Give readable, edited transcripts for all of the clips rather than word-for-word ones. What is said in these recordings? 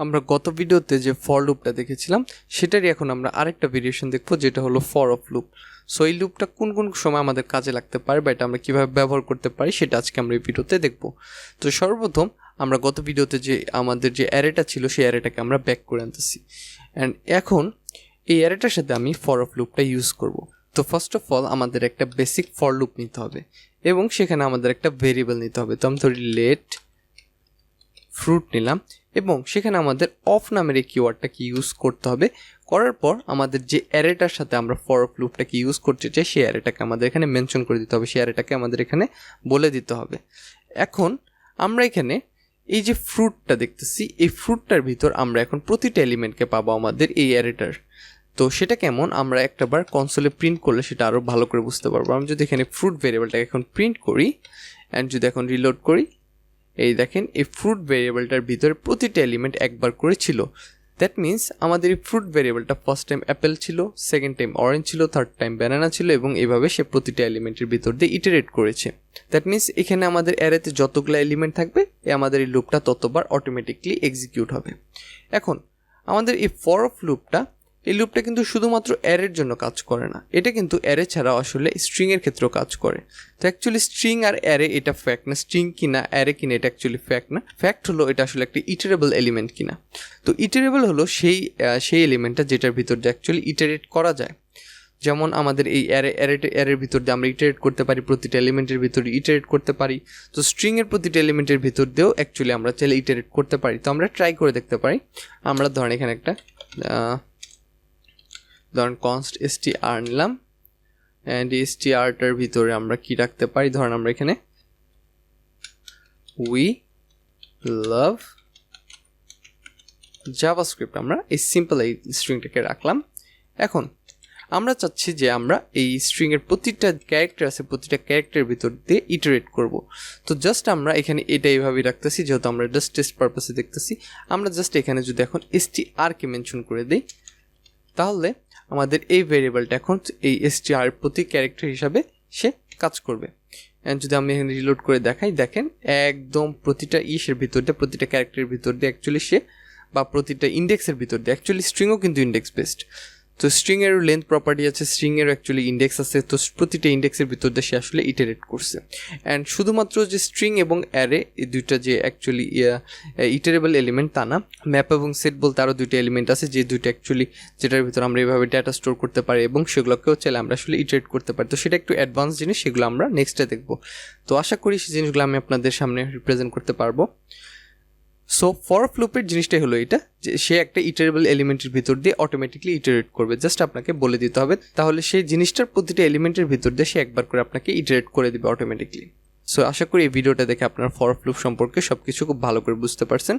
আমরা গত ভিডিওতে যে ফর লুপটা দেখেছিলাম সেটারই এখন আমরা আরেকটা ভেরিয়েশন দেখবো, যেটা হলো ফর অফ লুপ। সো এই লুপটা কোন কোন সময় আমাদের কাজে লাগতে পারে বা এটা আমরা কীভাবে ব্যবহার করতে পারি সেটা আজকে আমরা এই ভিডিওতে দেখবো। তো সর্বপ্রথম আমরা গত ভিডিওতে যে আমাদের যে অ্যারেটা ছিল সেই অ্যারেটাকে আমরা ব্যাক করে আনতেছি, অ্যান্ড এখন এই অ্যারেটার সাথে আমি ফর অফ লুপটা ইউজ করব। তো ফার্স্ট অফ অল আমাদের একটা বেসিক ফর লুপ নিতে হবে এবং সেখানে আমাদের একটা ভেরিয়েবল নিতে হবে। তো আমি ধরি লেট ফ্রুট নিলাম এবং সেখানে আমাদের অফ নামের এই কিওয়ার্ডটাকে ইউজ করতে হবে। করার পর আমাদের যে অ্যারেটার সাথে আমরা ফর অফ লুপটাকে ইউজ করতে চাই সেই অ্যারেটাকে আমাদের এখানে মেনশন করে দিতে হবে, সেই অ্যারেটাকে আমাদের এখানে বলে দিতে হবে। এখন আমরা এখানে এই যে ফ্রুটটা দেখতেছি, এই ফ্রুটটার ভিতর আমরা এখন প্রতিটা এলিমেন্টকে পাবো আমাদের এই অ্যারেটার। তো সেটা কেমন আমরা একটাবার কনসোলে প্রিন্ট করলে সেটা আরও ভালো করে বুঝতে পারবো। আমি যদি এখানে ফ্রুট ভেরিয়েবলটাকে এখন প্রিন্ট করি অ্যান্ড যদি এখন রিলোড করি, এই দেখেন এই ফ্রুট ভেরিয়েবলটার ভিতরে প্রতিটা এলিমেন্ট একবার করে ছিল। দ্যাট মিন্স আমাদের এই ফ্রুট ভেরিয়েবলটা ফার্স্ট টাইম অ্যাপেল ছিল, সেকেন্ড টাইম অরেঞ্জ ছিল, থার্ড টাইম ব্যানানা ছিল এবং এভাবে সে প্রতিটা এলিমেন্টের ভিতর দিয়ে ইটারেট করেছে। দ্যাট মিন্স এখানে আমাদের অ্যারেতে যতগুলো এলিমেন্ট থাকবে আমাদের এই লুপটা ততবার অটোমেটিকলি এক্সিকিউট হবে। এখন আমাদের এই ফর অফ লুপটা, এই লুপটা কিন্তু শুধুমাত্র অ্যারের জন্য কাজ করে না, এটা কিন্তু অ্যারে ছাড়াও আসলে স্ট্রিংয়ের ক্ষেত্রেও কাজ করে। তো অ্যাকচুয়ালি স্ট্রিং আর অ্যারে এটা ফ্যাক্ট না, স্ট্রিং কিনা অ্যারে কিনা এটা অ্যাকচুয়ালি ফ্যাক্ট না। ফ্যাক্ট হলো এটা আসলে একটা ইটারেবল এলিমেন্ট কিনা। তো ইটারেবল হলো সেই এলিমেন্টটা যেটার ভিতর দিয়ে অ্যাকচুয়ালি ইটারেট করা যায়। যেমন আমাদের এই অ্যারের ভিতর দিয়ে আমরা ইটারেট করতে পারি, প্রতিটা এলিমেন্টের ভিতরে ইটারেট করতে পারি। তো স্ট্রিংয়ের প্রতিটা এলিমেন্টের ভিতর দিয়েও অ্যাকচুয়ালি আমরা চাইলে ইটারেট করতে পারি। তো আমরা ট্রাই করে দেখতে পারি। আমরা ধরেন এখানে একটা কনস্ট str নিলাম অ্যান্ড strটার ভিতরে আমরা কি রাখতে পারি, ধরেন আমরা এখানে উই লাভ জাভাস্ক্রিপ্ট, আমরা এই সিম্পল এই স্ট্রিংটাকে রাখলাম। এখন আমরা চাচ্ছি যে আমরা এই স্ট্রিংয়ের প্রতিটা ক্যারেক্টার আছে, প্রতিটা ক্যারেক্টারের ভিতর দিয়ে ইটারেট করব। তো জাস্ট আমরা এখানে এটা এইভাবেই রাখতেছি, যেহেতু আমরা জাস্ট টেস্ট পারপাসে দেখতেছি। আমরা জাস্ট এখানে যদি এখন strকে মেনশন করে দিই তাহলে আমাদের এই ভেরিয়েবলটা এখন এই str প্রতি ক্যারেক্টার হিসাবে সে কাজ করবে। অ্যান্ড যদি আমি এখানে রিলোড করে দেখাই, দেখেন একদম প্রতিটা ইসের ভিতর দিয়ে, প্রতিটা ক্যারেক্টারের ভিতর দিয়ে অ্যাকচুয়ালি সে, বা প্রতিটা ইন্ডেক্সের ভিতর দিয়ে, অ্যাকচুয়ালি স্ট্রিংও কিন্তু ইন্ডেক্স বেসড। তো স্ট্রিংয়েরও লেন্থ প্রপার্টি আছে, স্ট্রিংয়েরও অ্যাকচুয়ালি ইন্ডেক্স আছে। তো প্রতিটা ইন্ডেক্সের ভিতর দিয়ে সে আসলে ইটারেট করছে। অ্যান্ড শুধুমাত্র যে স্ট্রিং এবং অ্যারে এই দুইটা যে অ্যাকচুয়ালি ইটারেবল এলিমেন্ট তা না, ম্যাপ এবং সেট বলতে আরও দুইটা এলিমেন্ট আছে, যে দুইটা অ্যাকচুয়ালি যেটার ভিতরে আমরা এইভাবে ডেটা স্টোর করতে পারি এবং সেগুলোকেও চাইলে আমরা আসলে ইটারেট করতে পারি। তো সেটা একটু অ্যাডভান্স জিনিস, সেগুলো আমরা নেক্সটে দেখবো। তো আশা করি সেই জিনিসগুলো আমি আপনাদের সামনে রিপ্রেজেন্ট করতে পারবো। সো ফর অফ লুপের জিনিসটাই হলো এটা, যে সে একটা ইটারেবল এলিমেন্টের ভিতর দিয়ে অটোমেটিকলি ইটারেট করবে। জাস্ট আপনাকে বলে দিতে হবে, তাহলে সেই জিনিসটার প্রতিটা এলিমেন্টের ভিতর দিয়ে সে একবার করে আপনাকে ইটারেট করে দিবে অটোমেটিকলি। সো আশা করি এই ভিডিওটা দেখে আপনারা ফর অফ লুপ সম্পর্কে সব কিছু খুব ভালো করে বুঝতে পারছেন।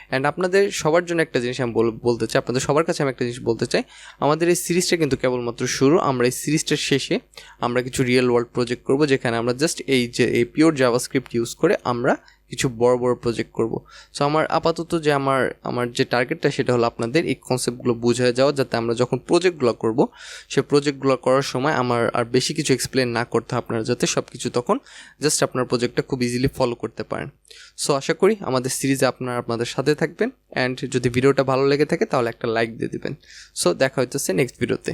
অ্যান্ড আপনাদের সবার জন্য একটা জিনিস আমি বলতে চাই, আপনাদের সবার কাছে আমি একটা জিনিস বলতে চাই, আমাদের এই সিরিজটা কিন্তু কেবলমাত্র শুরু। আমরা এই সিরিজটার শেষে আমরা কিছু রিয়েল ওয়ার্ল্ড প্রজেক্ট করব, যেখানে আমরা জাস্ট এই পিওর জাভাস্ক্রিপ্ট ইউজ করে আমরা কিছু বড় বড় প্রজেক্ট করব। সো আমার আপাতত যে আমার যে টার্গেটটা সেটা হলো আপনাদের এই কনসেপ্টগুলো বুঝে যাওয়া, যাতে আমরা যখন প্রজেক্টগুলো করব সে প্রজেক্টগুলো করার সময় আমার আর বেশি কিছু এক্সপ্লেন না করতে হয়, আপনারা যাতে সব কিছু তখন জাস্ট আপনার প্রজেক্টটা খুব ইজিলি ফলো করতে পারেন। সো আশা করি আমাদের সিরিজে আপনাদের সাথে থাকবেন। অ্যান্ড যদি ভিডিওটা ভালো লেগে থাকে তাহলে একটা লাইক দিয়ে দিবেন। সো দেখা হইতেছে নেক্সট ভিডিওতে।